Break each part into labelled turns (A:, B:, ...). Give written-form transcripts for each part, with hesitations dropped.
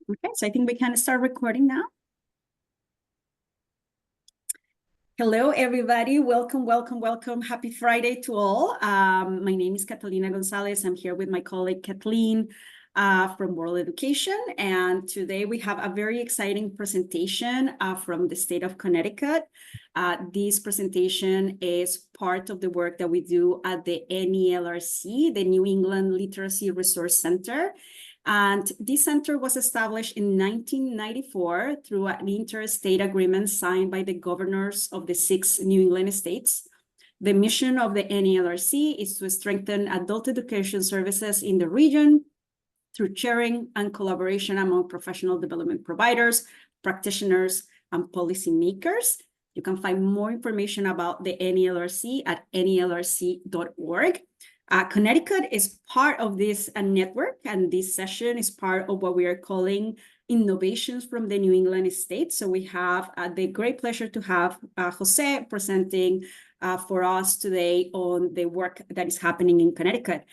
A: Okay, so I think we can start recording now. Hello, everybody. Welcome, welcome, welcome. Happy Friday to all. My name is Catalina Gonzalez. I'm here with my colleague Kathleen from World Education. And today we have a very exciting presentation from the state of Connecticut. This presentation is part of the work that we do at the NELRC, the New England Literacy Resource Center. And this center was established in 1994 through an interstate agreement signed by the governors of the 6 New England states. The mission of the NELRC is to strengthen adult education services in the region through sharing and collaboration among professional development providers, practitioners, and policymakers. You can find more information about the NELRC at nelrc.org. Connecticut is part of this network, and this session is part of what we are calling innovations from the New England states. So we have the great pleasure to have Jose presenting for us today on the work that is happening in Connecticut.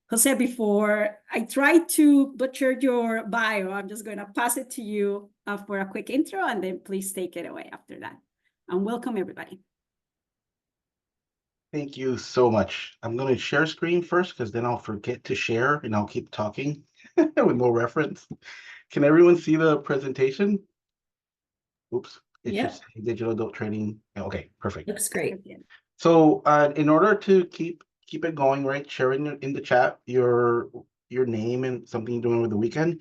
A: Jose, before I try to butcher your bio, I'm just going to pass it to you for a quick intro, and then please take it away after that. And welcome, everybody.
B: Thank you so much. I'm going to share screen first because then I'll forget to share and I'll keep talking with no reference. Can everyone see the presentation? Oops, it should say digital adult training. Okay, perfect.
C: Looks great.
B: So in order to keep it going, right, sharing in the chat your name and something you're doing with the weekend,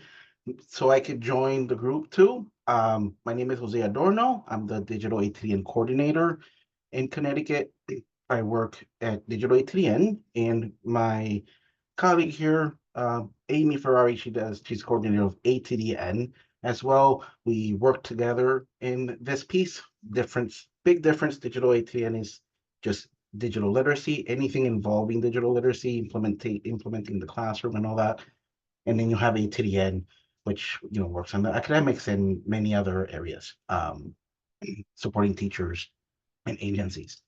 B: so I could join the group too. My name is Jose Adorno. I'm the digital ATDN coordinator in Connecticut. I work at Digital ATDN, and my colleague here, Amy Ferrari, she's coordinator of ATDN as well. We work together in this piece. Big difference. Digital ATDN is just digital literacy, anything involving digital literacy, implementing the classroom and all that. And then you have ATDN, which works on the academics and many other areas, supporting teachers and agencies.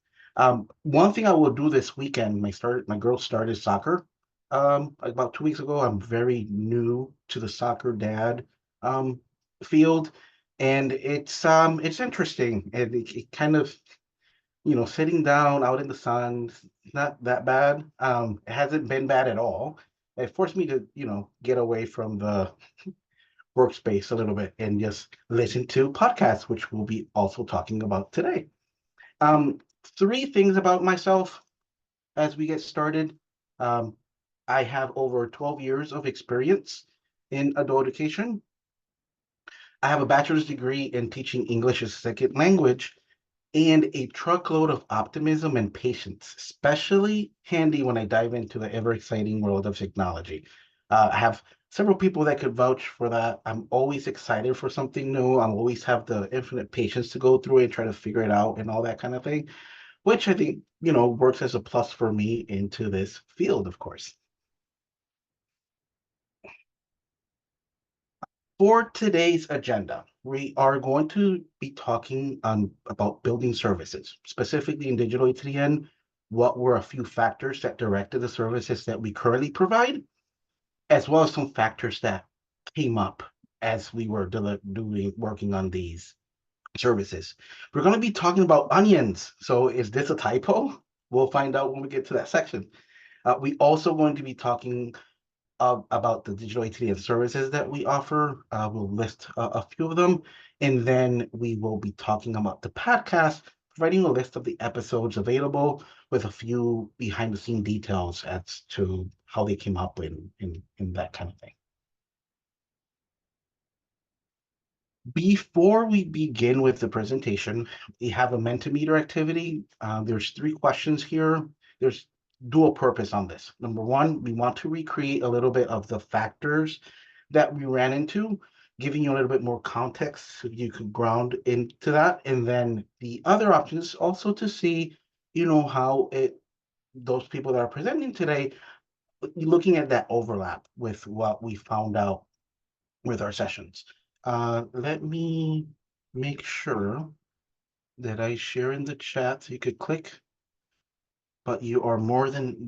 B: One thing I will do this weekend, my girls started soccer about 2 weeks ago. I'm very new to the soccer dad field, and it's interesting, and it kind of sitting down out in the sun, not that bad. It hasn't been bad at all. It forced me to get away from the workspace a little bit and just listen to podcasts, which we'll be also talking about today. 3 things about myself as we get started. I have over 12 years of experience in adult education. I have a bachelor's degree in teaching English as a second language and a truckload of optimism and patience, especially handy when I dive into the ever-exciting world of technology. I have several people that could vouch for that. I'm always excited for something new. I always have the infinite patience to go through it and try to figure it out and all that kind of thing, which I think, works as a plus for me into this field, of course. For today's agenda, we are going to be talking about building services, specifically in digital ATDN. What were a few factors that directed the services that we currently provide, as well as some factors that came up as we were working on these services. We're going to be talking about onions. So is this a typo? We'll find out when we get to that section. We also going to be talking about the digital ATDN services that we offer. We'll list a few of them, and then we will be talking about the podcast, providing a list of the episodes available with a few behind-the-scene details as to how they came up in that kind of thing. Before we begin with the presentation, we have a Mentimeter activity. There's 3 questions here. There's dual purpose on this. Number 1, we want to recreate a little bit of the factors that we ran into, giving you a little bit more context so you could ground into that. And then the other option is also to see, how those people that are presenting today, looking at that overlap with what we found out with our sessions. Let me make sure that I share in the chat so you could click, but you are more than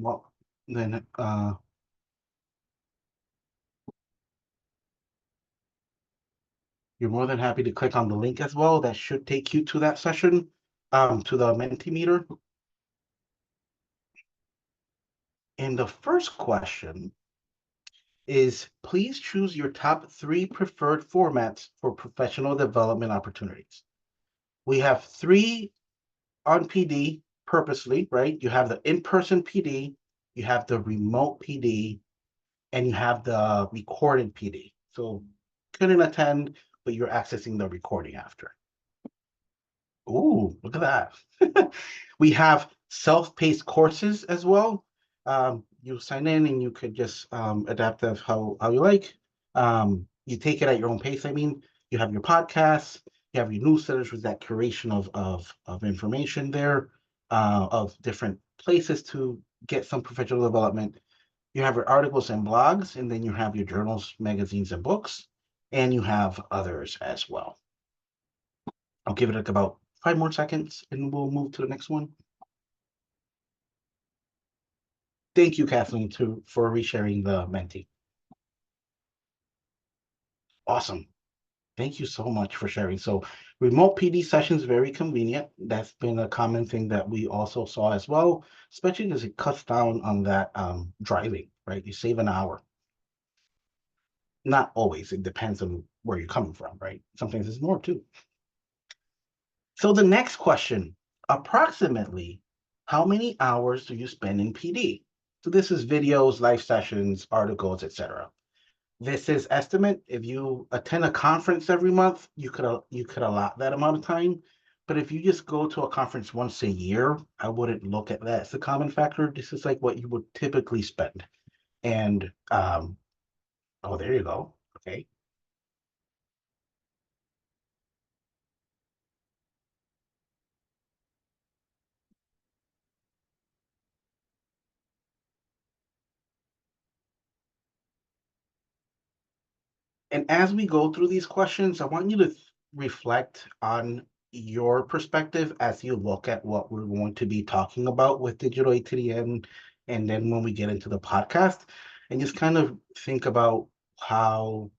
B: you're more than happy to click on the link as well. That should take you to that session, to the Mentimeter. And the first question is, please choose your top 3 preferred formats for professional development opportunities. We have 3 on PD purposely, right? You have the in-person PD, you have the remote PD, and you have the recorded PD. So couldn't attend, but you're accessing the recording after. Ooh, look at that. We have self-paced courses as well. You sign in and you could just adapt that how you like. You take it at your own pace. I mean, you have your podcasts, you have your newsletters with that curation of information there, of different places to get some professional development. You have your articles and blogs, and then you have your journals, magazines, and books, and you have others as well. I'll give it like about 5 more seconds and we'll move to the next one. Thank you, Kathleen, for resharing the Menti. Awesome. Thank you so much for sharing. So remote PD sessions, very convenient. That's been a common thing that we also saw as well, especially because it cuts down on that driving, right? You save an hour. Not always. It depends on where you're coming from, right? Sometimes it's more too. So the next question, approximately how many hours do you spend in PD? So this is videos, live sessions, articles, etc. This is estimate. If you attend a conference every month, you could allot that amount of time. But if you just go to a conference once a year, I wouldn't look at that as a common factor. This is like what you would typically spend. And oh, there you go. Okay. And as we go through these questions, I want you to reflect on your perspective as you look at what we're going to be talking about with digital ATDN, and then when we get into the podcast, and just kind of think about how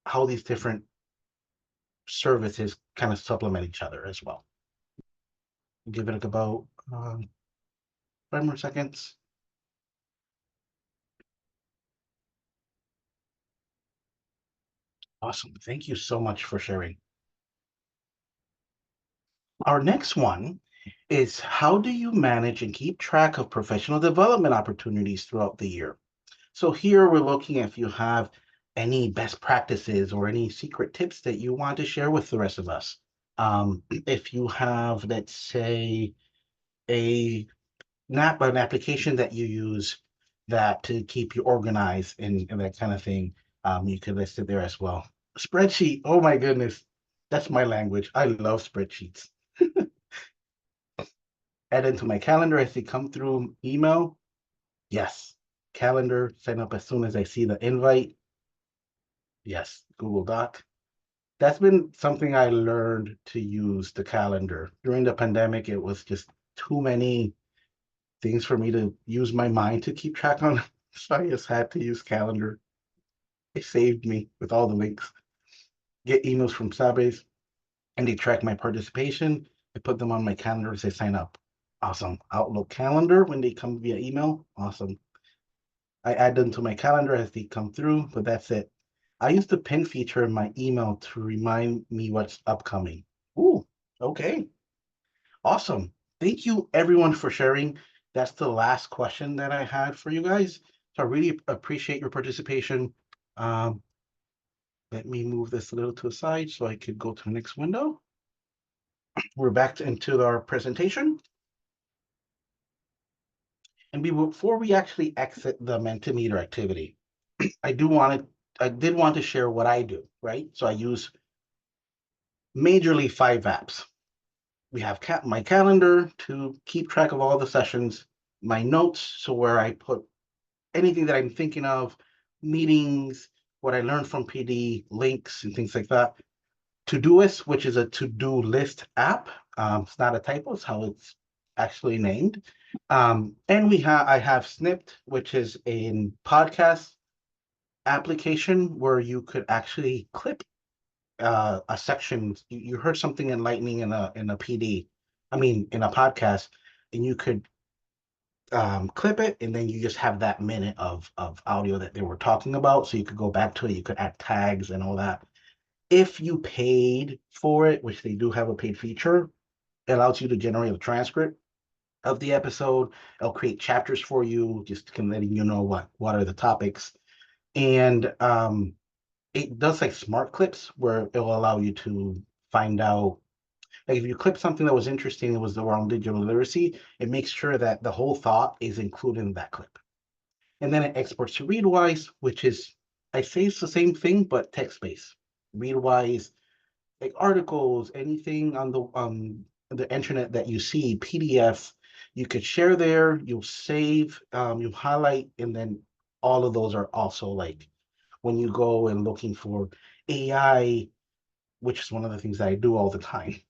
B: how these different services kind of supplement each other as well. Give it like about 5 more seconds. Awesome. Thank you so much for sharing. Our next one is, how do you manage and keep track of professional development opportunities throughout the year? So here we're looking at if you have any best practices or any secret tips that you want to share with the rest of us. If you have, let's say, a an application that you use that to keep you organized and that kind of thing, you can list it there as well. Spreadsheet, oh my goodness, that's my language. I love spreadsheets. Add into my calendar as they come through email. Yes. Calendar, sign up as soon as I see the invite. Yes. Google Doc. That's been something I learned to use the calendar. During the pandemic, it was just too many things for me to use my mind to keep track on. So I just had to use calendar. It saved me with all the links. Get emails from Sabes and they track my participation. I put them on my calendar as I sign up. Awesome. Outlook calendar when they come via email. Awesome. I add them to my calendar as they come through, but that's it. I use the pin feature in my email to remind me what's upcoming. Ooh, okay. Awesome. Thank you everyone for sharing. That's the last question that I had for you guys. So I really appreciate your participation. Um, Let me move this a little to the side so I could go to the next window. We're back into our presentation. And before we actually exit the Mentimeter activity, I did want to share what I do, right? So I use majorly 5 apps. We have my calendar to keep track of all the sessions, my notes, so where I put anything that I'm thinking of, meetings, what I learned from PD, links, and things like that. Todoist, which is a to-do list app. It's not a typo, it's how it's actually named. And I have Snipped, which is a podcast application where you could actually clip a section, you heard something enlightening in a PD, I mean in a podcast, and you could clip it, and then you just have that minute of audio that they were talking about, so you could go back to it, you could add tags and all that. If you paid for it, which they do have a paid feature, it allows you to generate a transcript of the episode. It'll create chapters for you, just kind of letting you know what are the topics. And it does like smart clips where it'll allow you to find out, like if you clip something that was interesting, it was around digital literacy, it makes sure that the whole thought is included in that clip. And then it exports to Readwise, which is, I say it's the same thing, but text-based. Readwise, like articles, anything on the internet that you see, PDF, you could share there, you'll save, you highlight, and then all of those are also like when you go and looking for AI, which is one of the things that I do all the time.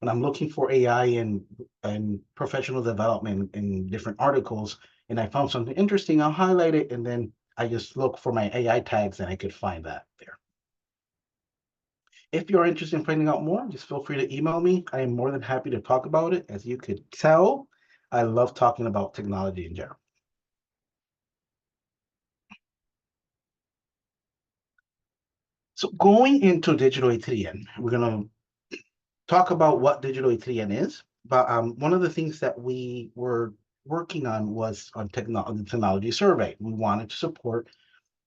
B: When I'm looking for AI and professional development in different articles, and I found something interesting, I'll highlight it, and then I just look for my AI tags, and I could find that there. If you're interested in finding out more, just feel free to email me. I am more than happy to talk about it. As you could tell, I love talking about technology in general. So going into digital ATDN, we're going to talk about what digital ATDN is. But one of the things that we were working on was on technology survey. We wanted to support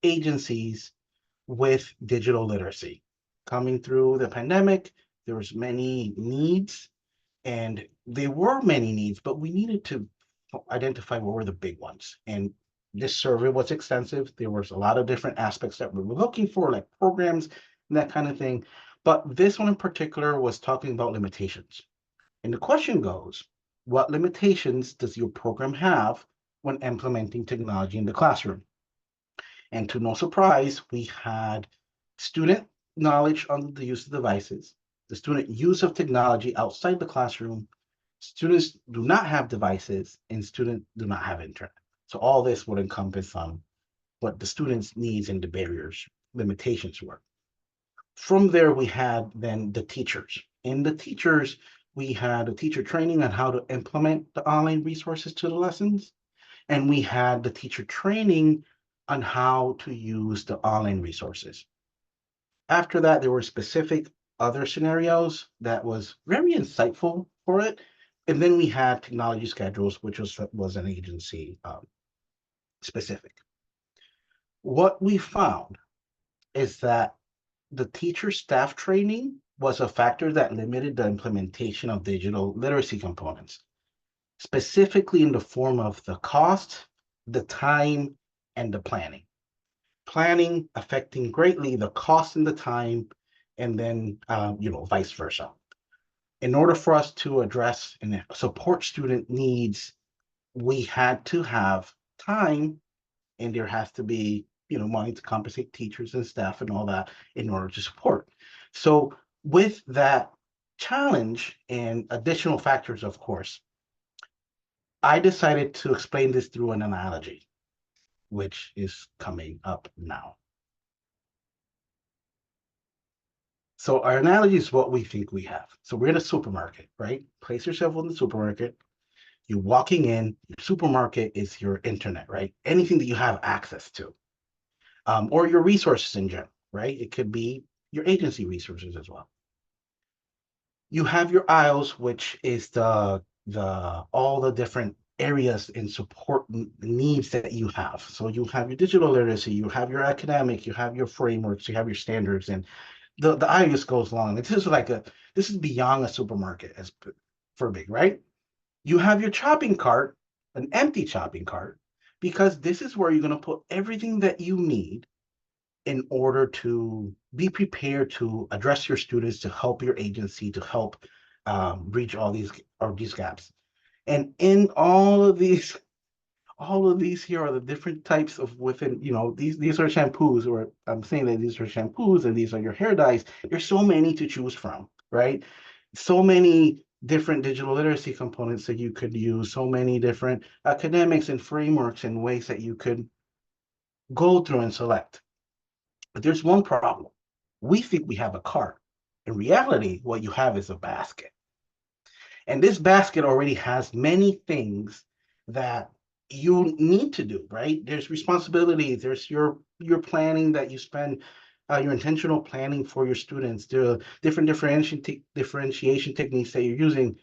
B: agencies with digital literacy. Coming through the pandemic, there was many needs, and there were many needs, but we needed to identify what were the big ones. And this survey was extensive. There was a lot of different aspects that we were looking for, like programs and that kind of thing. But this one in particular was talking about limitations. And the question goes, what limitations does your program have when implementing technology in the classroom? And to no surprise, we had student knowledge on the use of devices, the student use of technology outside the classroom, students do not have devices, and students do not have internet. So all this would encompass on what the students' needs and the barriers, limitations were. From there, we had then the teachers. In the teachers, we had a teacher training on how to implement the online resources to the lessons, and we had the teacher training on how to use the online resources. After that, there were specific other scenarios that was very insightful for it. And then we had technology schedules, which was an agency specific. What we found is that the teacher staff training was a factor that limited the implementation of digital literacy components, specifically in the form of the cost, the time, and the planning. Planning affecting greatly the cost and the time, and then vice versa. In order for us to address and support student needs, we had to have time, and there has to be money to compensate teachers and staff and all that in order to support. So with that challenge and additional factors, of course, I decided to explain this through an analogy, which is coming up now. So our analogy is what we think we have. So we're in a supermarket, right? Place yourself in the supermarket. You're walking in, your supermarket is your internet, right? Anything that you have access to, or your resources in general, right? It could be your agency resources as well. You have your aisles, which is the all the different areas and support needs that you have. So you have your digital literacy, you have your academic, you have your frameworks, you have your standards, and the aisle just goes long. This is beyond a supermarket as for big, right? You have your shopping cart, an empty shopping cart, because this is where you're going to put everything that you need in order to be prepared to address your students, to help your agency, to help reach all these gaps. And in all of these here are the different types of within, these are shampoos, or I'm saying that these are shampoos and these are your hair dyes. There's so many to choose from, right? So many different digital literacy components that you could use, so many different academics and frameworks and ways that you could go through and select. But there's one problem. We think we have a cart, In reality, what you have is a basket. And this basket already has many things that you need to do, right? There's responsibilities, there's your planning that you spend, your intentional planning for your students, the different differentiation techniques that you're using,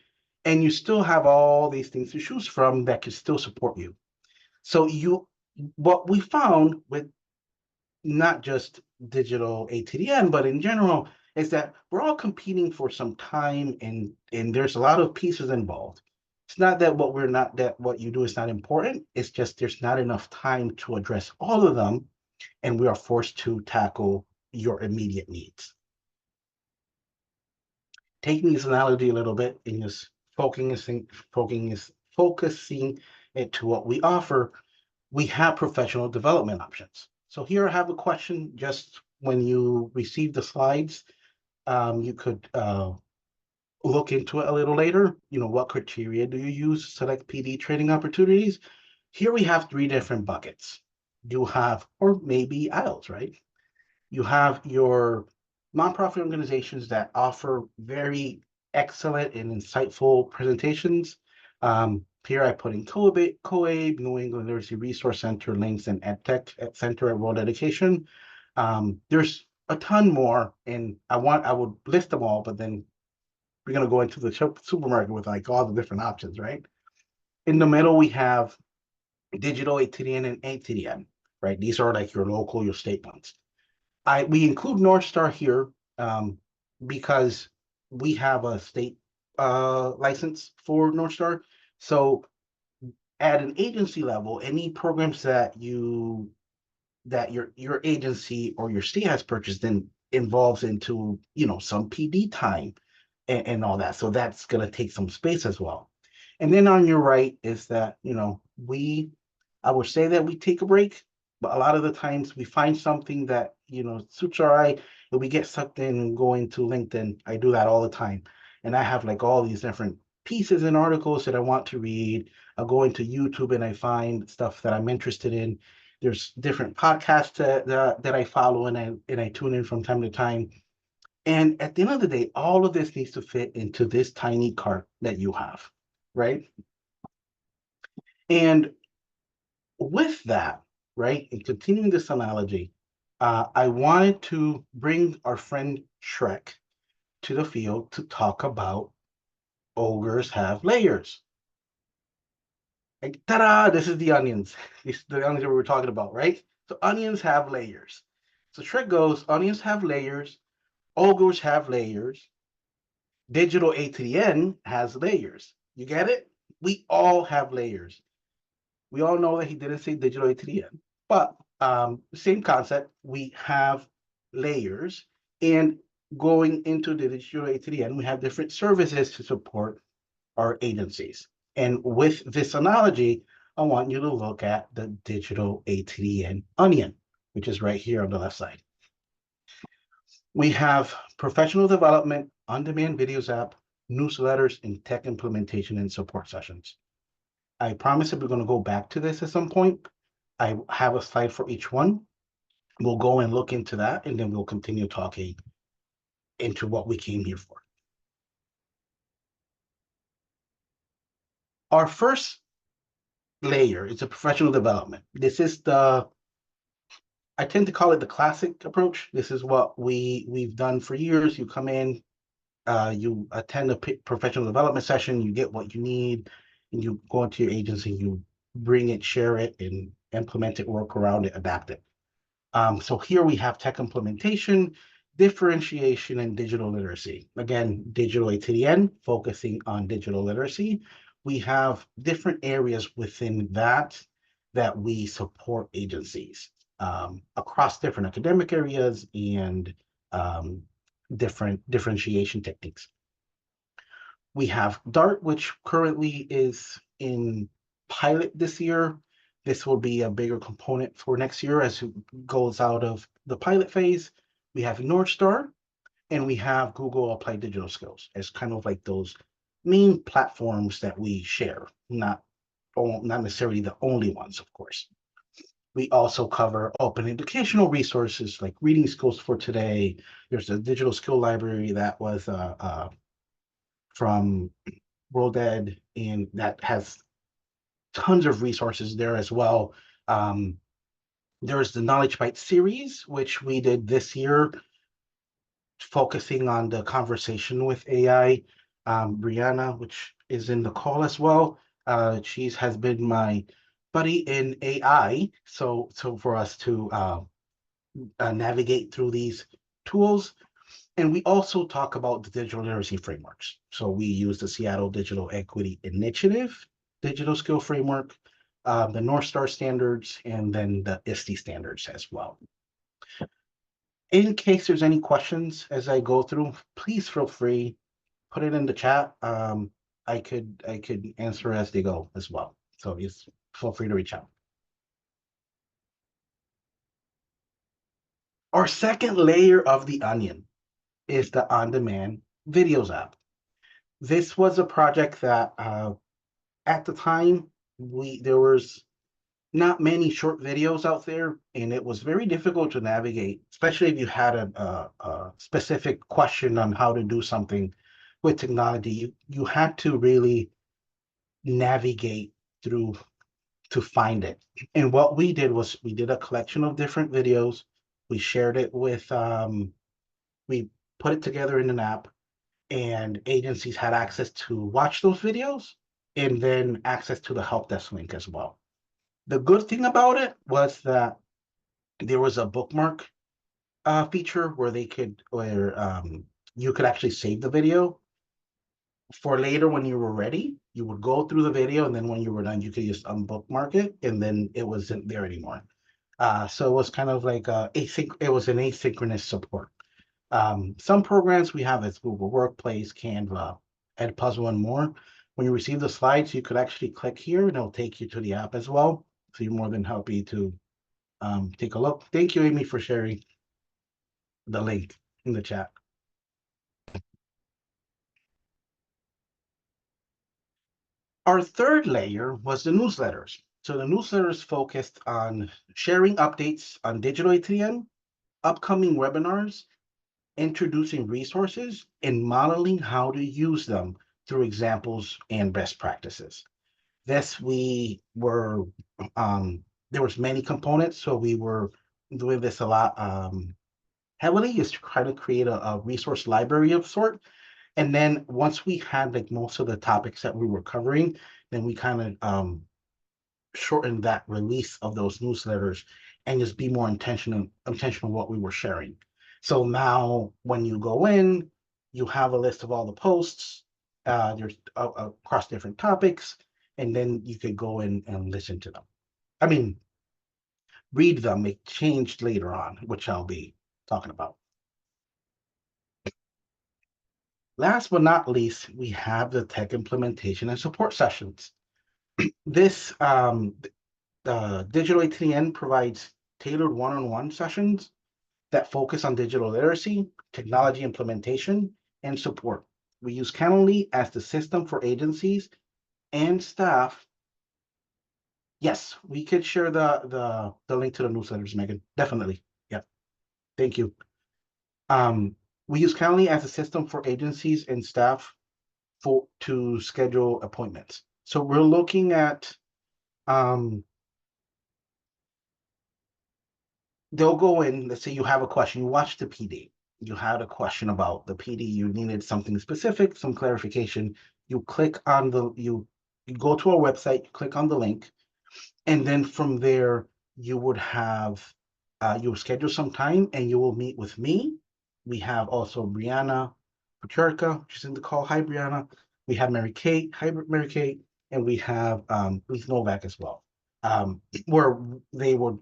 B: and you still have all these things to choose from that can still support you. So what we found with not just digital ATDN, but in general, is that we're all competing for some time and there's a lot of pieces involved. It's not that what you do is not important. It's just there's not enough time to address all of them, and we are forced to tackle your immediate needs. Taking this analogy a little bit and just focusing it to what we offer, we have professional development options. So here I have a question. Just when you receive the slides, you could look into it a little later. What criteria do you use to select PD training opportunities? Here we have three different buckets. You have, or maybe aisles, right? You have your nonprofit organizations that offer very excellent and insightful presentations. Here I put in COABE, New England Literacy Resource Center, links, and EdTech Center at World Education. There's a ton more, and I would list them all, but then we're going to go into the supermarket with like all the different options, right? In the middle, we have digital ATDN and ATDN, right? These are like your local, your state ones. We include North Star here because we have a state license for North Star. So at an agency level, any programs that your agency or your state has purchased then involves into some PD time and all that. So that's going to take some space as well. And then on your right is that I would say that we take a break, but a lot of the times we find something that suits our eye, and we get sucked in and go into LinkedIn. I do that all the time, and I have like all these different pieces and articles that I want to read. I'll go into YouTube and I find stuff that I'm interested in. There's different podcasts that I follow and I tune in from time to time. And at the end of the day, all of this needs to fit into this tiny cart that you have, right? And with that, right, and continuing this analogy, I wanted to bring our friend Shrek to the field to talk about ogres have layers. Like, ta-da! This is the onions. This is the onions that we were talking about, right? So onions have layers. So Shrek goes, onions have layers, ogres have layers, digital ATN has layers. You get it? We all have layers. We all know that he didn't say digital ATDN, but same concept. We have layers, and going into the digital ATDN, we have different services to support our agencies. And with this analogy, I want you to look at the digital ATDN onion, which is right here on the left side. We have professional development, on-demand videos app, newsletters, and tech implementation and support sessions. I promise that we're going to go back to this at some point. I have a slide for each one. We'll go and look into that, and then we'll continue talking into what we came here for. Our first layer is a professional development. This is I tend to call it the classic approach. This is what we've done for years. You come in, you attend a professional development session, you get what you need, and you go into your agency, you bring it, share it, and implement it, work around it, adapt it. So here we have tech implementation, differentiation, and digital literacy. Again, digital ATDN, focusing on digital literacy. We have different areas within that we support agencies across different academic areas and different differentiation techniques. We have DART, which currently is in pilot this year. This will be a bigger component for next year as it goes out of the pilot phase. We have North Star, and we have Google Applied Digital Skills as kind of like those main platforms that we share, not necessarily the only ones, of course. We also cover open educational resources like reading skills for today. There's a digital skill library that was from World Ed, and that has tons of resources there as well. Um, there's the Knowledge Bite series, which we did this year, focusing on the conversation with AI. Brianna, which is in the call as well, she has been my buddy in AI. So for us to navigate through these tools. And we also talk about the digital literacy frameworks. So we use the Seattle Digital Equity Initiative, digital skill framework, the North Star standards, and then the ISTE standards as well. In case there's any questions as I go through, please feel free, put it in the chat. I could answer as they go as well. So just feel free to reach out. Our second layer of the onion is the on-demand videos app. This was a project that at the time there was not many short videos out there, and it was very difficult to navigate, especially if you had a specific question on how to do something with technology. You had to really navigate through to find it. And what we did was we did a collection of different videos. We shared it with we put it together in an app, and agencies had access to watch those videos and then access to the help desk link as well. The good thing about it was that there was a bookmark feature where you could actually save the video for later when you were ready. You would go through the video, and then when you were done, you could just unbookmark it, and then it wasn't there anymore. So it was kind of like it was an asynchronous support. Some programs we have is Google Workplace, Canva, Edpuzzle, and more. When you receive the slides, you could actually click here, and it'll take you to the app as well. So you're more than happy to take a look. Thank you, Amy, for sharing the link in the chat. Our third layer was the newsletters. So the newsletters focused on sharing updates on digital ATDN, upcoming webinars, introducing resources, and modeling how to use them through examples and best practices. This we were there was many components, so we were doing this a lot heavily, is to try to create a resource library of sort. And then once we had like most of the topics that we were covering, then we kind of shortened that release of those newsletters and just be more intentional what we were sharing. So now when you go in, you have a list of all the posts, there's across different topics, and then you could go in and listen to them. I mean, read them. It changed later on, which I'll be talking about. Last but not least, we have the tech implementation and support sessions. This Digital ATN provides tailored one-on-one sessions that focus on digital literacy, technology implementation, and support. We use Calendly as the system for agencies and staff. Yes, we could share the link to the newsletters, Megan. Definitely. Yeah. Thank you. We use Calendly as a system for agencies and staff to schedule appointments. So we're looking at they'll go in, let's say you have a question, you watch the PD, you had a question about the PD, you needed something specific, some clarification, you click on you go to our website, you click on the link, and then from there you would have you'll schedule some time and you will meet with me. We have also Brianna Paterka, she's in the call. Hi, Brianna. We have Mary Kate. Hi, Mary Kate. And we have Leith Novak as well, where they would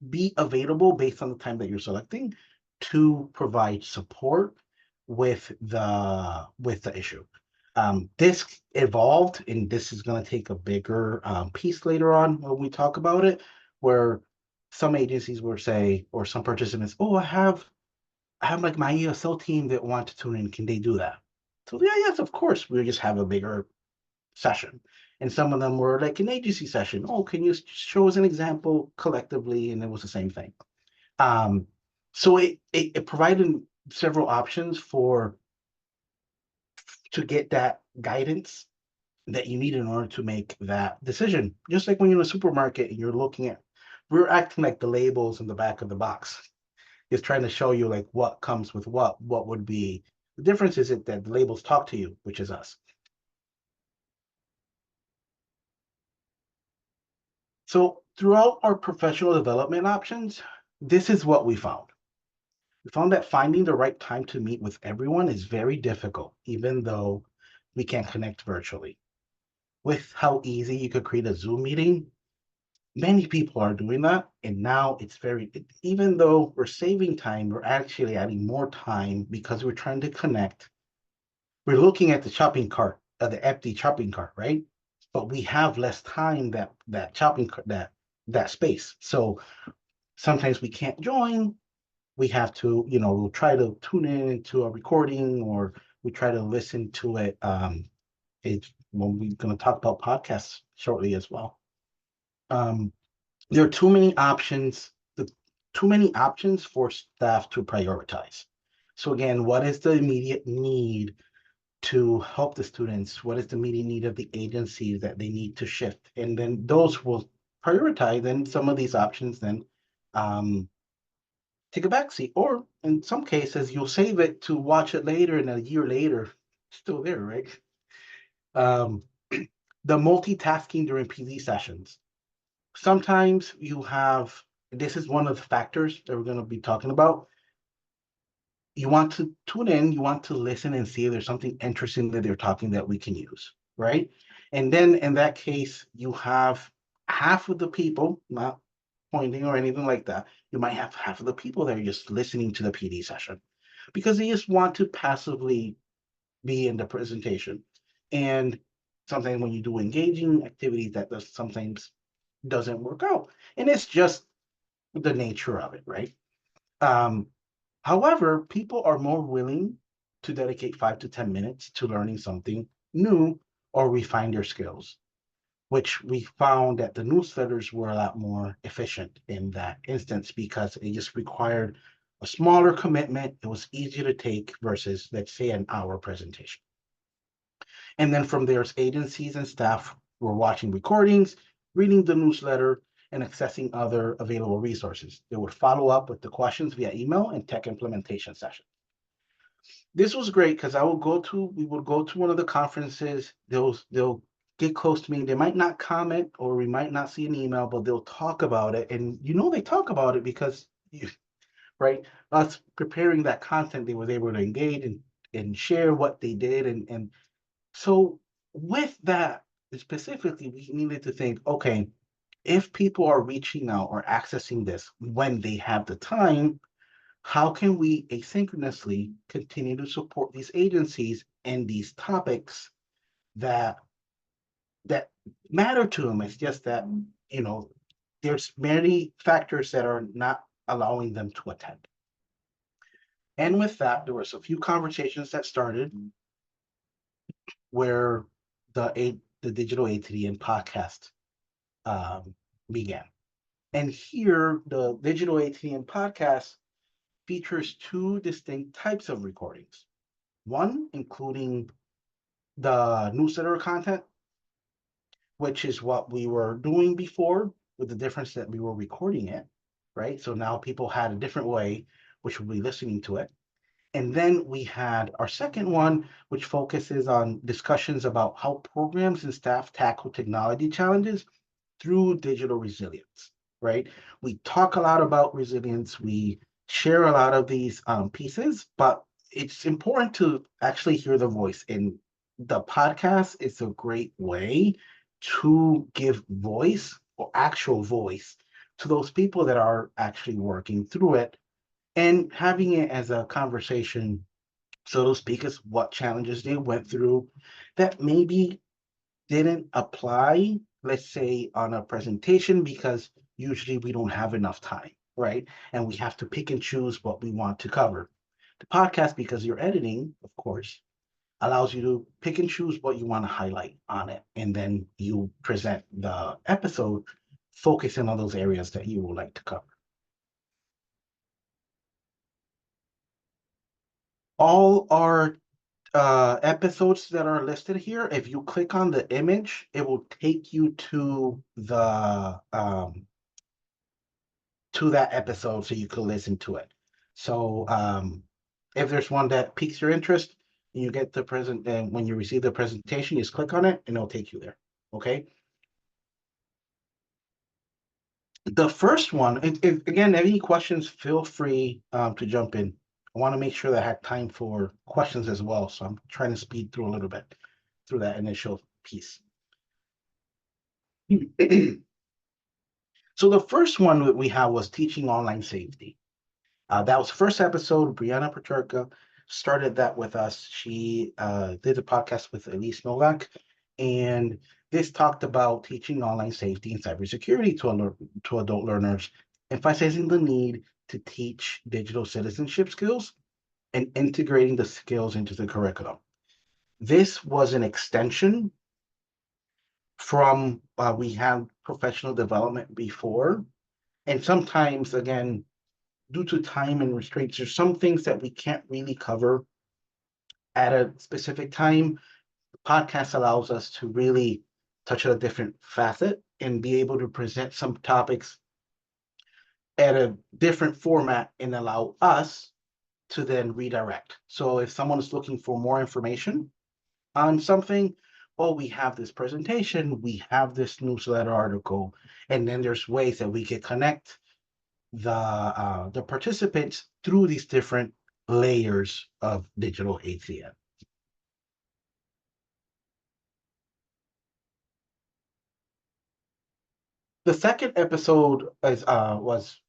B: be available based on the time that you're selecting to provide support with the issue. This evolved, and this is going to take a bigger piece later on when we talk about it, where some agencies will say, or some participants, oh, I have like my ESL team that want to tune in. Can they do that? So yeah, yes, of course. We'll just have a bigger session. And some of them were like an agency session. Oh, can you show us an example collectively? And it was the same thing. Um, so it provided several options for to get that guidance that you need in order to make that decision. Just like when you're in a supermarket and you're looking at, we're acting like the labels in the back of the box. It's trying to show you like what comes with what would be. The difference is that the labels talk to you, which is us. So throughout our professional development options, this is what we found. We found that finding the right time to meet with everyone is very difficult, even though we can connect virtually. With how easy you could create a Zoom meeting, many people are doing that. And now it's even though we're saving time, we're actually adding more time because we're trying to connect. We're looking at the shopping cart, the empty shopping cart, right? But we have less time that shopping cart, that space. So sometimes we can't join. We have to, we'll try to tune in into a recording or we try to listen to it. When we're going to talk about podcasts shortly as well. There are too many options for staff to prioritize. So again, what is the immediate need to help the students? What is the immediate need of the agencies that they need to shift? And then those will prioritize, and some of these options then um, take a backseat. Or in some cases, you'll save it to watch it later, and a year later, still there, right? Um, the multitasking during PD sessions. Sometimes you have, this is one of the factors that we're going to be talking about. You want to tune in, you want to listen and see if there's something interesting that they're talking that we can use, right? And then in that case, you have half of the people, not pointing or anything like that. You might have half of the people that are just listening to the PD session because they just want to passively be in the presentation. And sometimes when you do engaging activities, that does sometimes doesn't work out. And it's just the nature of it, right? Um, However, people are more willing to dedicate 5 to 10 minutes to learning something new or refine their skills, which we found that the newsletters were a lot more efficient in that instance because it just required a smaller commitment. It was easier to take versus, let's say, an hour presentation. And then from there, agencies and staff were watching recordings, reading the newsletter, and accessing other available resources. They would follow up with the questions via email and tech implementation sessions. This was great because we would go to one of the conferences. They'll get close to me. They might not comment or we might not see an email, but they'll talk about it. And they talk about it because right, us preparing that content, they was able to engage and share what they did. And so with that specifically, we needed to think, okay, if people are reaching out or accessing this when they have the time, how can we asynchronously continue to support these agencies and these topics that that matter to them? It's just that, you know, there's many factors that are not allowing them to attend. And with that, there was a few conversations that started where the digital ATDN podcast began. And here, the digital ATDN podcast features two distinct types of recordings. One, including the newsletter content, which is what we were doing before, with the difference that we were recording it, right? So now people had a different way, which will be listening to it. And then we had our second one, which focuses on discussions about how programs and staff tackle technology challenges through digital resilience, right? We talk a lot about resilience. We share a lot of these pieces, but it's important to actually hear the voice. And the podcast is a great way to give voice or actual voice to those people that are actually working through it and having it as a conversation, so to speak, is what challenges they went through that maybe didn't apply, let's say, on a presentation, because usually we don't have enough time, right? And we have to pick and choose what we want to cover. The podcast, because you're editing, of course, allows you to pick and choose what you want to highlight on it, and then you present the episode focusing on those areas that you would like to cover. All our episodes that are listed here, if you click on the image, it will take you to that episode so you can listen to it. So if there's one that piques your interest, and you get the present, and when you receive the presentation, you just click on it and it'll take you there. Okay. The first one, again, any questions, feel free to jump in. I want to make sure that I have time for questions as well. So I'm trying to speed through a little bit through that initial piece. So the first one that we had was teaching online safety. That was the first episode. Brianna Paterka started that with us. She did a podcast with Elise Novak, and this talked about teaching online safety and cybersecurity to adult learners, emphasizing the need to teach digital citizenship skills and integrating the skills into the curriculum. This was an extension from we had professional development before, and sometimes, again, due to time and restraints, there's some things that we can't really cover at a specific time. The podcast allows us to really touch on a different facet and be able to present some topics at a different format and allow us to then redirect. So if someone is looking for more information on something, oh, we have this presentation, we have this newsletter article, and then there's ways that we can connect the participants through these different layers of digital ATDN. The second episode was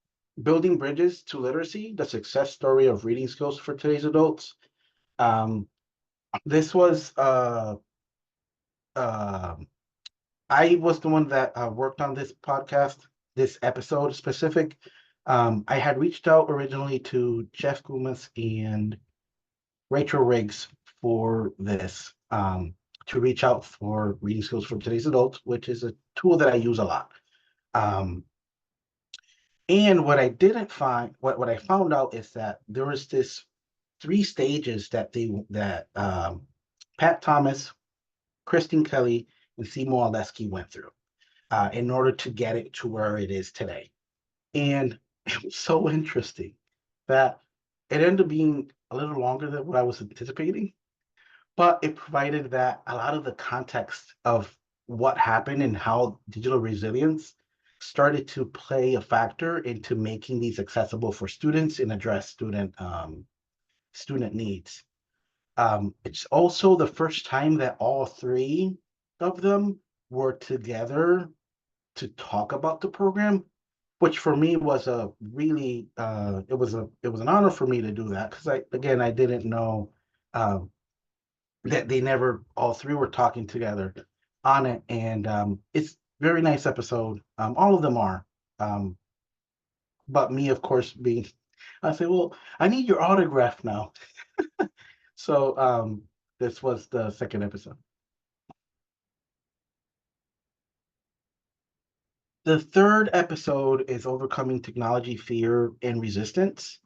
B: Building Bridges to Literacy, the success story of reading skills for today's adults. Um, this was uh, I was the one that worked on this podcast, this episode specific. I had reached out originally to Jeff Gumas and Rachel Riggs for this, to reach out for reading skills for today's adults, which is a tool that I use a lot. Um, and what I didn't find, what I found out is that there was this three stages that Pat Thomas, Kristen Kelly, and Seymour Alesky went through in order to get it to where it is today. And it was so interesting that it ended up being a little longer than what I was anticipating, but it provided that a lot of the context of what happened and how digital resilience started to play a factor into making these accessible for students and address student needs. It's also the first time that all three of them were together to talk about the program, which for me was a really it was an honor for me to do that, because I didn't know um, that they never all three were talking together on it, and it's very nice episode. All of them are, um, but me, of course, being I say, well, I need your autograph now. So this was the second episode. The third episode is overcoming technology fear and resistance.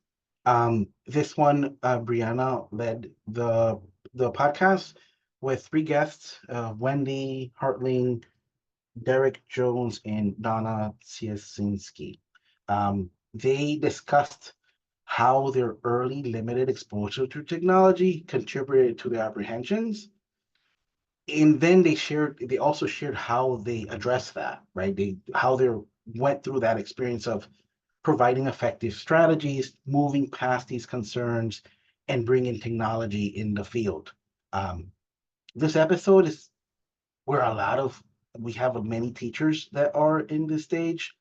B: This one, Brianna led the podcast with three guests: Wendy Hartling, Derek Jones, and Donna Ciesinski. They discussed how their early limited exposure to technology contributed to their apprehensions, and then they also shared how they addressed that, right? They went through that experience of providing effective strategies, moving past these concerns, and bringing technology in the field. um, this episode is where a lot of we have many teachers that are in this stage.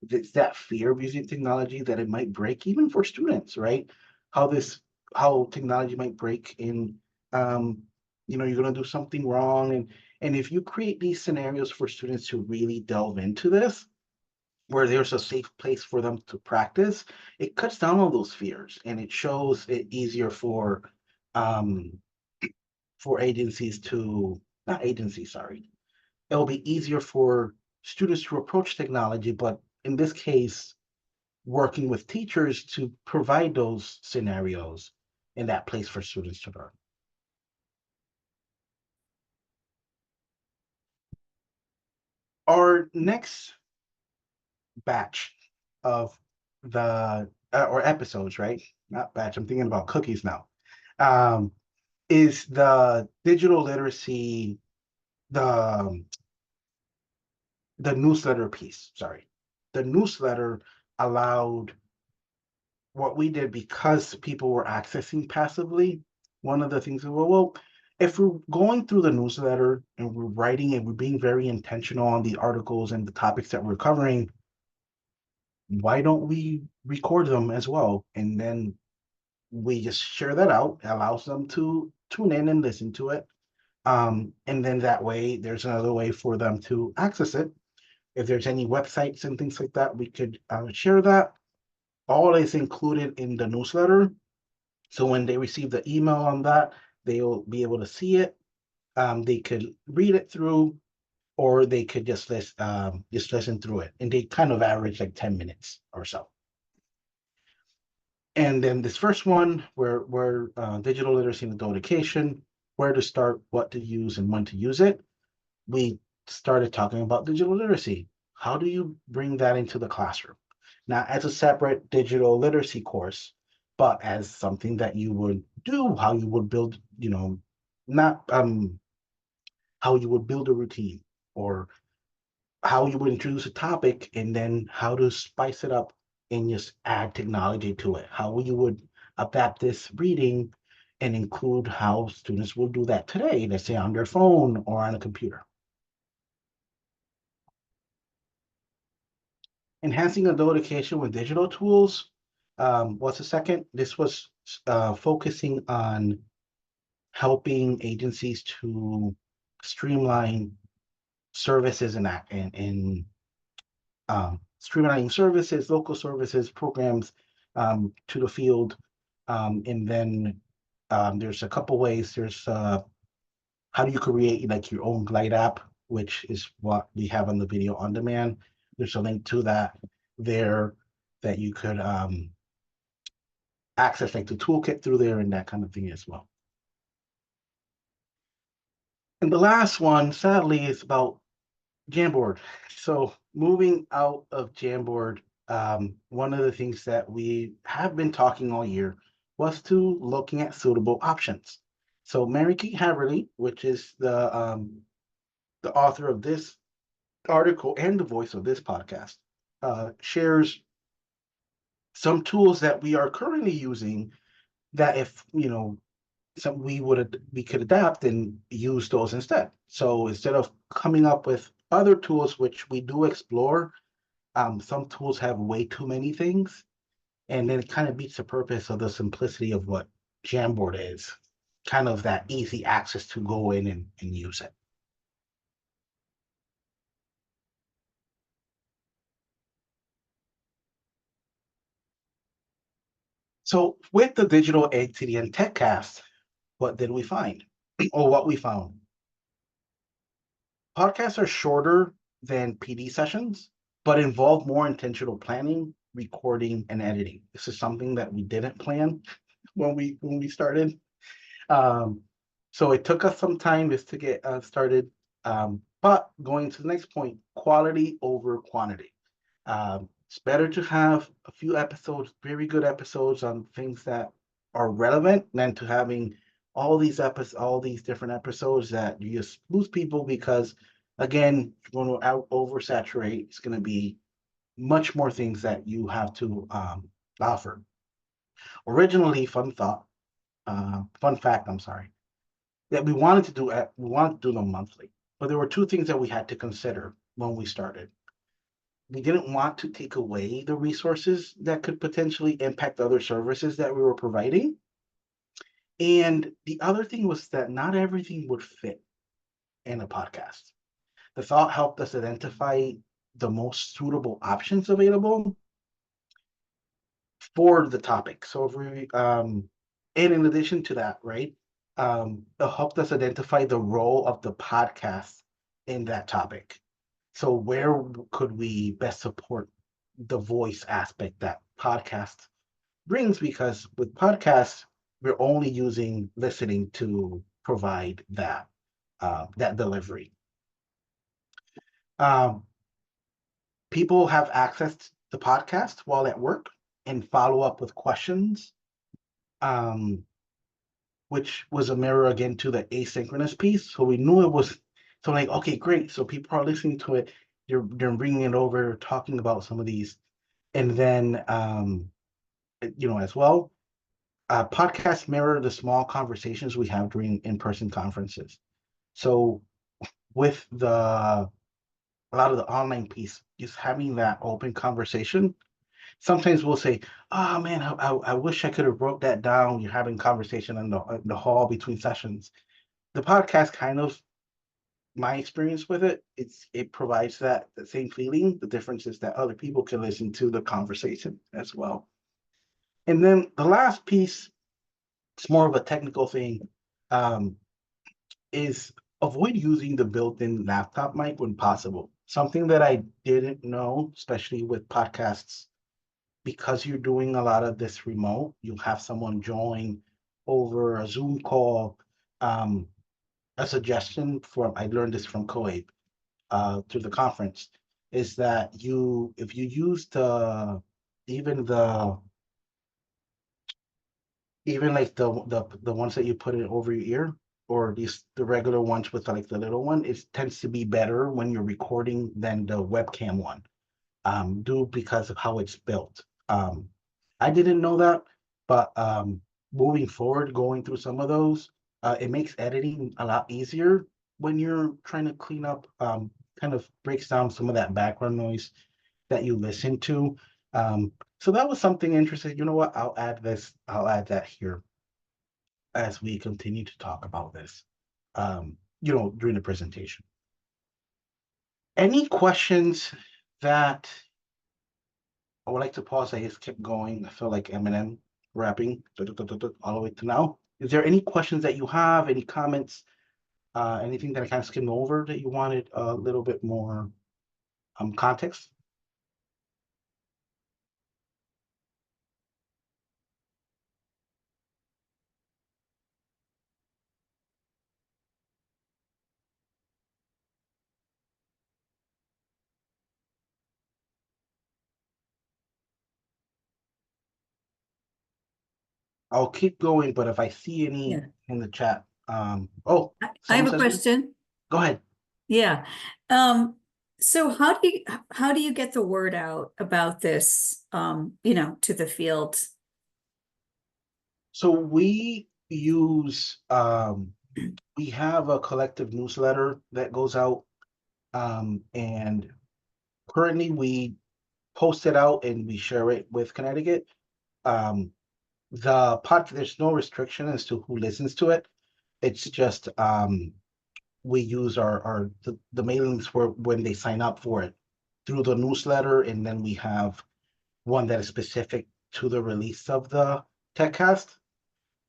B: It's that fear of using technology that it might break, even for students, right? How this how technology might break in, um, you're going to do something wrong, and if you create these scenarios for students to really delve into this, where there's a safe place for them to practice, it cuts down on those fears and it shows it easier for um, for agencies to, not agencies, sorry. It'll be easier for students to approach technology, but in this case, working with teachers to provide those scenarios in that place for students to learn. Our next batch of the or episodes, right? Not batch. I'm thinking about cookies now. Um, is the digital literacy, the the newsletter piece. Sorry, the newsletter allowed what we did because people were accessing passively. One of the things that, well, if we're going through the newsletter and we're writing and we're being very intentional on the articles and the topics that we're covering, why don't we record them as well? And then we just share that out. It allows them to tune in and listen to it. And then that way, there's another way for them to access it. If there's any websites and things like that, we could share that. All is included in the newsletter. So when they receive the email on that, they'll be able to see it. They could read it through, or they could just listen through it. And they kind of average like 10 minutes or so. And then this first one, where digital literacy and adult education, where to start, what to use, and when to use it. We started talking about digital literacy. How do you bring that into the classroom? Not as a separate digital literacy course, but as something that you would do, how you would build, not how you would build a routine, or how you would introduce a topic and then how to spice it up and just add technology to it. How you would adapt this reading and include how students will do that today, let's say on their phone or on a computer. Enhancing adult education with digital tools was the second. This was focusing on helping agencies to streamline services and streamlining services, local services, programs to the field. And then there's a couple ways. There's how do you create like your own Glide app, which is what we have on the video on demand. There's a link to that there that you could access like the toolkit through there and that kind of thing as well. And the last one, sadly, is about Jamboard. So moving out of Jamboard, one of the things that we have been talking all year was to looking at suitable options. So Mary Kate Haverly, which is the author of this article and the voice of this podcast, shares some tools that we are currently using that if some we could adapt and use those instead. So instead of coming up with other tools, which we do explore, some tools have way too many things, and then it kind of beats the purpose of the simplicity of what Jamboard is, kind of that easy access to go in and use it. So with the digital ATDN TechCast, what did we find? Or what we found? Podcasts are shorter than PD sessions, but involve more intentional planning, recording, and editing. This is something that we didn't plan when we started. Um, so it took us some time just to get started. But going to the next point, quality over quantity. It's better to have a few episodes, very good episodes on things that are relevant than to having all these different episodes that you just lose people because again, when we're out oversaturate, it's going to be much more things that you have to offer. Originally, fun fact, I'm sorry, that we wanted to do them monthly, but there were two things that we had to consider when we started. We didn't want to take away the resources that could potentially impact other services that we were providing. And the other thing was that not everything would fit in a podcast. The thought helped us identify the most suitable options available for the topic. So if we and in addition to that, right? it helped us identify the role of the podcast in that topic. So where could we best support the voice aspect that podcast brings? Because with podcasts, we're only using listening to provide that delivery. Um, People have access to the podcast while at work and follow up with questions, um, which was a mirror again to the asynchronous piece. So we knew it was so like, okay, great. So people are listening to it. They're bringing it over, talking about some of these, and then as well, podcasts mirror the small conversations we have during in-person conferences. So with a lot of the online piece, just having that open conversation. Sometimes we'll say, "Oh man, I wish I could have wrote that down." You're having conversation in the hall between sessions. The podcast kind of my experience with it. It provides that same feeling. The difference is that other people can listen to the conversation as well. And then the last piece, it's more of a technical thing, um, is avoid using the built-in laptop mic when possible. Something that I didn't know, especially with podcasts, because you're doing a lot of this remote, you'll have someone join over a Zoom call. Um, a suggestion from I learned this from Coabe through the conference is that if you use even the even like the ones that you put it over your ear or the regular ones with like the little one, it tends to be better when you're recording than the webcam one. Due because of how it's built. I didn't know that, but moving forward, going through some of those, it makes editing a lot easier when you're trying to clean up, kind of breaks down some of that background noise that you listen to. So that was something interesting. You know what? I'll add that here as we continue to talk about this, during the presentation. Any questions that I would like to pause. I just kept going. I feel like Eminem rapping all the way to now. Is there any questions that you have? Any comments? Anything that I kind of skimmed over that you wanted a little bit more context? I'll keep going, but if I see any
C: Yeah.
B: in the chat, oh,
C: I have
B: someone
C: a
B: says,
C: question.
B: go ahead.
C: Yeah. So how do you get the word out about this, to the field?
B: So we have a collective newsletter that goes out, and currently we post it out and we share it with Connecticut. Um, there's no restriction as to who listens to it. It's just we use the mailings for when they sign up for it through the newsletter, and then we have one that is specific to the release of the TechCast.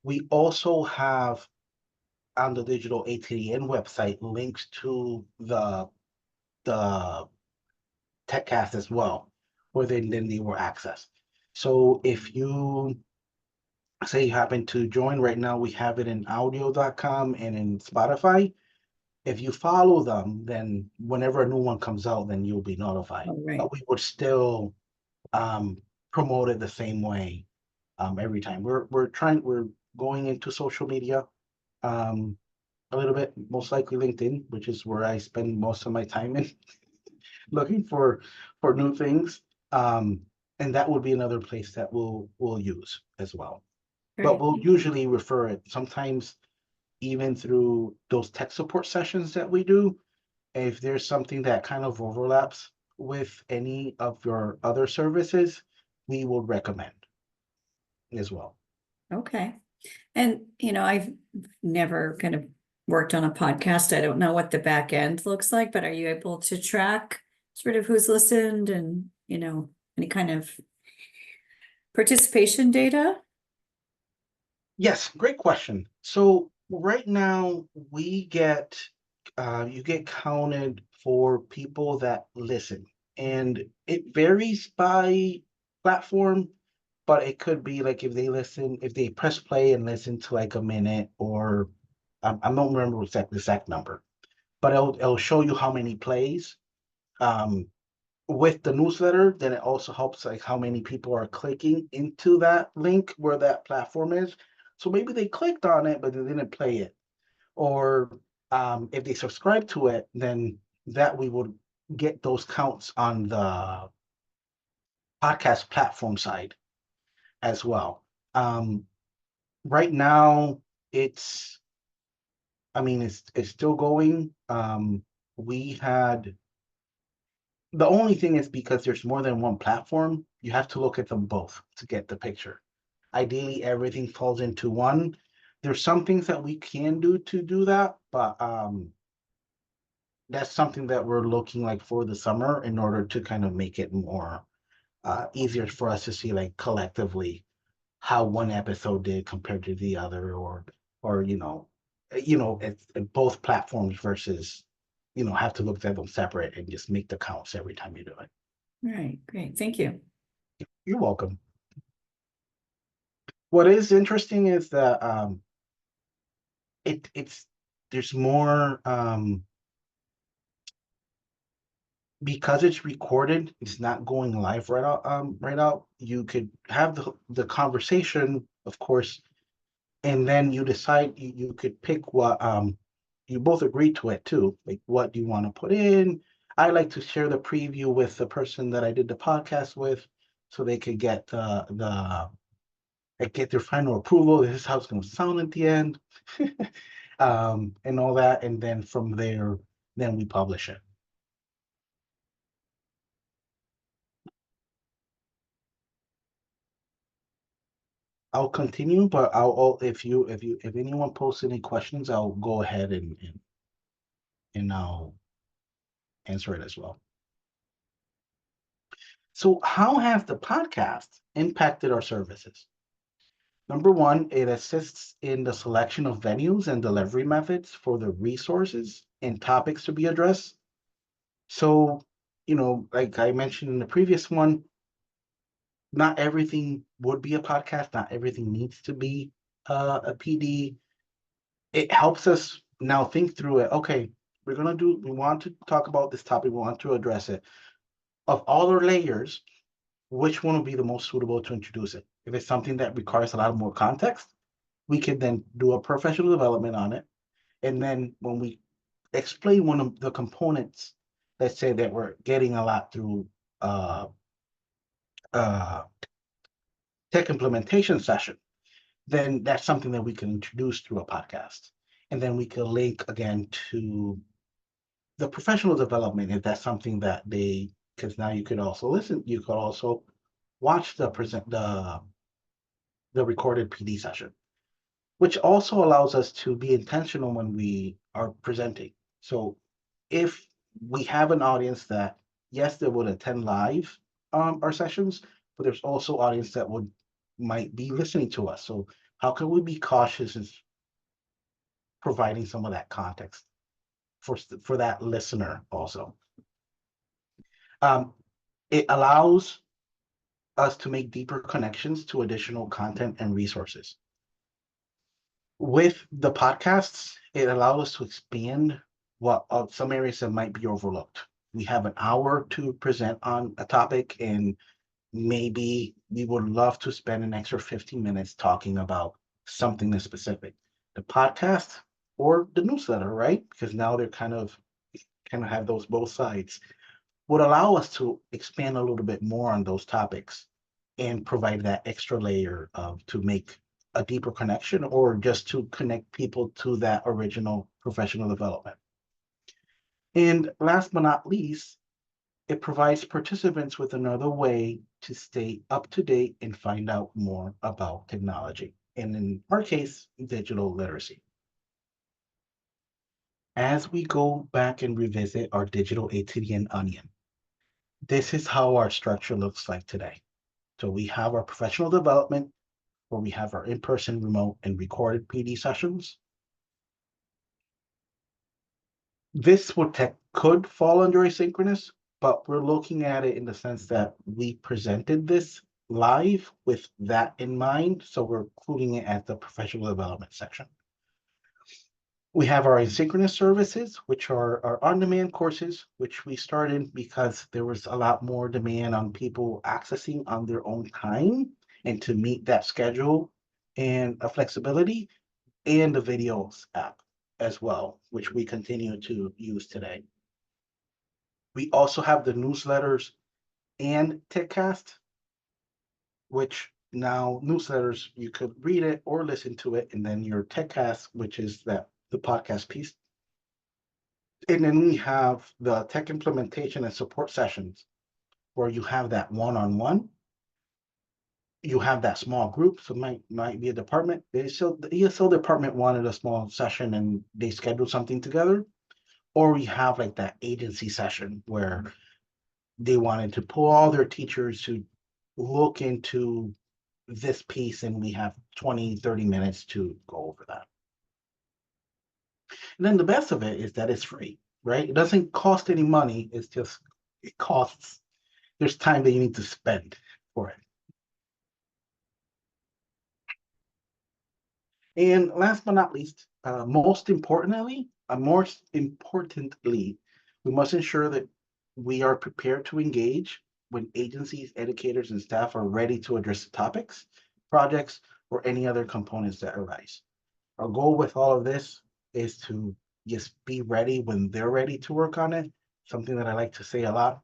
B: We also have on the digital ATDN website links to the TechCast as well, where then they were accessed. So if you say you happen to join right now, we have it in audio.com and in Spotify. If you follow them, then whenever a new one comes out, then you'll be notified.
C: Oh, right.
B: But we would still um, promote it the same way every time. We're going into social media um, a little bit, most likely LinkedIn, which is where I spend most of my time in looking for new things. Um, and that would be another place that we'll use as well. But
C: Great.
B: we'll usually refer it sometimes even through those tech support sessions that we do. If there's something that kind of overlaps with any of your other services, we will recommend as well.
C: Okay. And, I've never kind of worked on a podcast. I don't know what the back end looks like, but are you able to track sort of who's listened and, any kind of participation data?
B: Yes, great question. So Right now, you get counted for people that listen, and it varies by platform, but it could be like if they press play and listen to like a minute, or I don't remember the exact number, but it'll show you how many plays. Um, with the newsletter, then it also helps like how many people are clicking into that link where that platform is. So maybe they clicked on it, but they didn't play it. Or if they subscribe to it, then that we would get those counts on the podcast platform side as well. Um, right now, it's it's still going. We had The only thing is because there's more than one platform, you have to look at them both to get the picture. Ideally, everything falls into one. There's some things that we can do to do that, but that's something that we're looking like for the summer in order to kind of make it more easier for us to see like collectively how one episode did compared to the other, or at both platforms versus have to look at them separate and just make the counts every time you do it.
C: Right, great, thank you.
B: You're welcome. What is interesting is that it's there's more because it's recorded, it's not going live right out. You could have the conversation, of course, and then you decide you could pick what you both agree to it too. Like what do you want to put in? I like to share the preview with the person that I did the podcast with so they could get get their final approval. This is how it's going to sound at the end, and all that. And then from there, then we publish it. I'll continue, but if anyone posts any questions, I'll go ahead and I'll answer it as well. So how has the podcast impacted our services? Number one, it assists in the selection of venues and delivery methods for the resources and topics to be addressed. So, like I mentioned in the previous one, not everything would be a podcast. Not everything needs to be a PD. It helps us now think through it. Okay, we want to talk about this topic. We want to address it. Of all our layers, which one would be the most suitable to introduce it? If it's something that requires a lot more context, we could then do a professional development on it. And then when we explain one of the components, let's say that we're getting a lot through uh, tech implementation session, then that's something that we can introduce through a podcast. And then we can link again to the professional development if that's something that because now you could also you could also watch the recorded PD session, which also allows us to be intentional when we are presenting. So if we have an audience that, yes, they would attend live our sessions, but there's also audience that might be listening to us. So how can we be cautious in providing some of that context for that listener also? Um, it allows us to make deeper connections to additional content and resources. With the podcasts, it allows us to expand what some areas that might be overlooked. We have an hour to present on a topic, and maybe we would love to spend an extra 15 minutes talking about something that's specific. The podcast or the newsletter, right? Because now they're kind of have those both sides, would allow us to expand a little bit more on those topics and provide that extra layer to make a deeper connection or just to connect people to that original professional development. And last but not least, it provides participants with another way to stay up to date and find out more about technology, and in our case, digital literacy. As we go back and revisit our digital ATDN onion, this is how our structure looks like today. So we have our professional development, where we have our in-person, remote, and recorded PD sessions. This could fall under asynchronous, but we're looking at it in the sense that we presented this live with that in mind, so we're including it at the professional development section. We have our asynchronous services, which are our on-demand courses, which we started because there was a lot more demand on people accessing on their own time and to meet that schedule and a flexibility, and the videos app as well, which we continue to use today. We also have the newsletters and TechCast, which now newsletters, you could read it or listen to it, and then your TechCast, which is the podcast piece. And then we have the tech implementation and support sessions where you have that one-on-one. You have that small group, so might be a department. The ESL department wanted a small session and they scheduled something together. Or we have like that agency session where they wanted to pull all their teachers to look into this piece and we have 20, 30 minutes to go over that. And then the best of it is that it's free, right? It doesn't cost any money. It's just, it costs, there's time that you need to spend for it. And last but not least, most importantly, we must ensure that we are prepared to engage when agencies, educators, and staff are ready to address topics, projects, or any other components that arise. Our goal with all of this is to just be ready when they're ready to work on it. Something that I like to say a lot.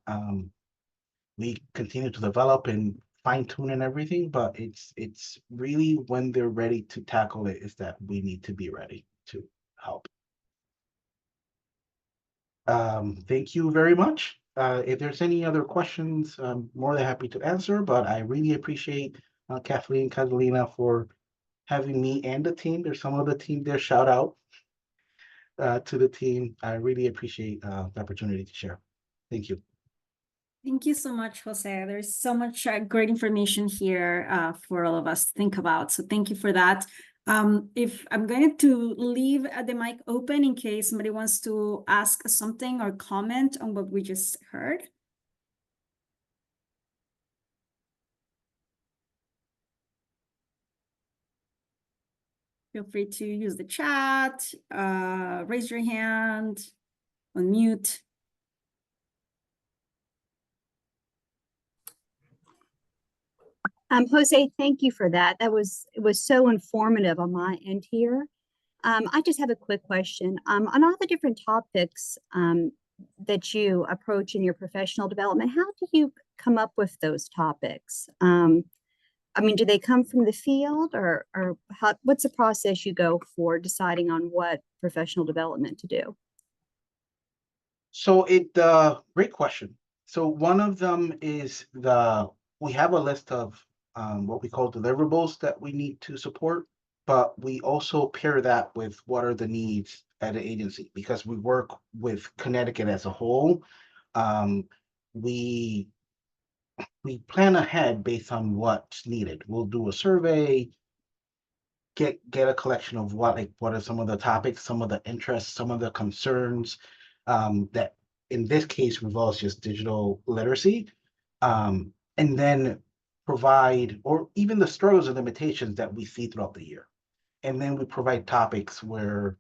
B: We continue to develop and fine tune and everything, but it's really when they're ready to tackle it is that we need to be ready to help. Thank you very much. If there's any other questions, I'm more than happy to answer, but I really appreciate Kathleen and Catalina for having me and the team. There's some of the team there, shout out to the team. I really appreciate the opportunity to share. Thank you.
A: Thank you so much, Jose. There's so much great information here for all of us to think about. So thank you for that. If I'm going to leave the mic open in case somebody wants to ask something or comment on what we just heard. Feel free to use the chat, raise your hand, unmute.
D: Jose, thank you for that. It was so informative on my end here. I just have a quick question. On all the different topics that you approach in your professional development, how do you come up with those topics? I mean, do they come from the field or what's the process you go for deciding on what professional development to do?
B: So great question. So one of them is we have a list of what we call deliverables that we need to support, but we also pair that with what are the needs at an agency because we work with Connecticut as a whole. We plan ahead based on what's needed. We'll do a survey, get a collection of what are some of the topics, some of the interests, some of the concerns that in this case involves just digital literacy, and then provide, or even the struggles and limitations that we see throughout the year. And then we provide topics where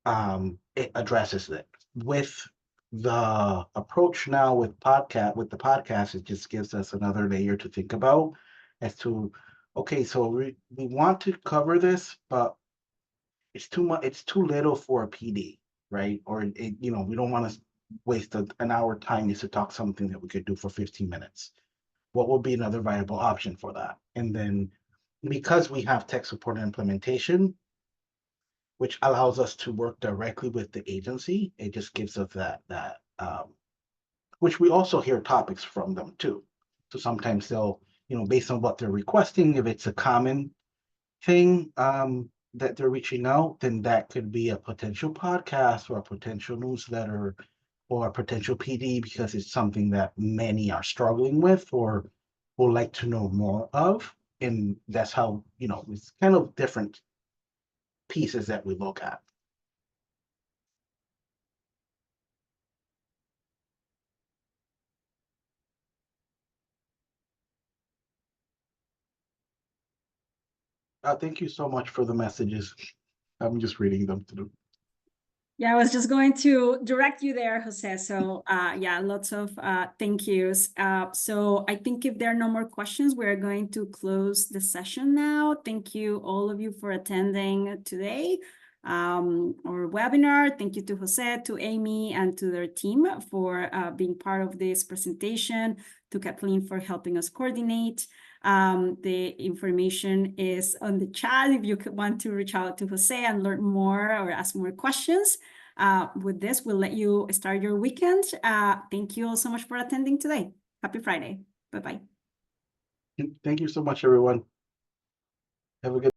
B: it addresses it. With the approach now with the podcast, it just gives us another layer to think about as to, okay, so we want to cover this, but it's too much, it's too little for a PD, right? Or we don't want to waste an hour time just to talk something that we could do for 15 minutes. What would be another viable option for that? And then because we have tech support and implementation, which allows us to work directly with the agency, it just gives us that which we also hear topics from them too. So sometimes they'll, based on what they're requesting, if it's a common thing that they're reaching out, then that could be a potential podcast or a potential newsletter or a potential PD because it's something that many are struggling with or would like to know more of. And that's how, it's kind of different pieces that we look at. Thank you so much for the messages. I'm just reading them through.
A: Yeah, I was just going to direct you there, Jose. So yeah, lots of thank yous. So I think if there are no more questions, we're going to close the session now. Thank you, all of you, for attending today, our webinar. Thank you to Jose, to Amy, and to their team for being part of this presentation, to Kathleen for helping us coordinate. The information is on the chat if you want to reach out to Jose and learn more or ask more questions. With this, we'll let you start your weekend. Thank you all so much for attending today. Happy Friday. Bye-bye.
B: Thank you so much, everyone. Have a good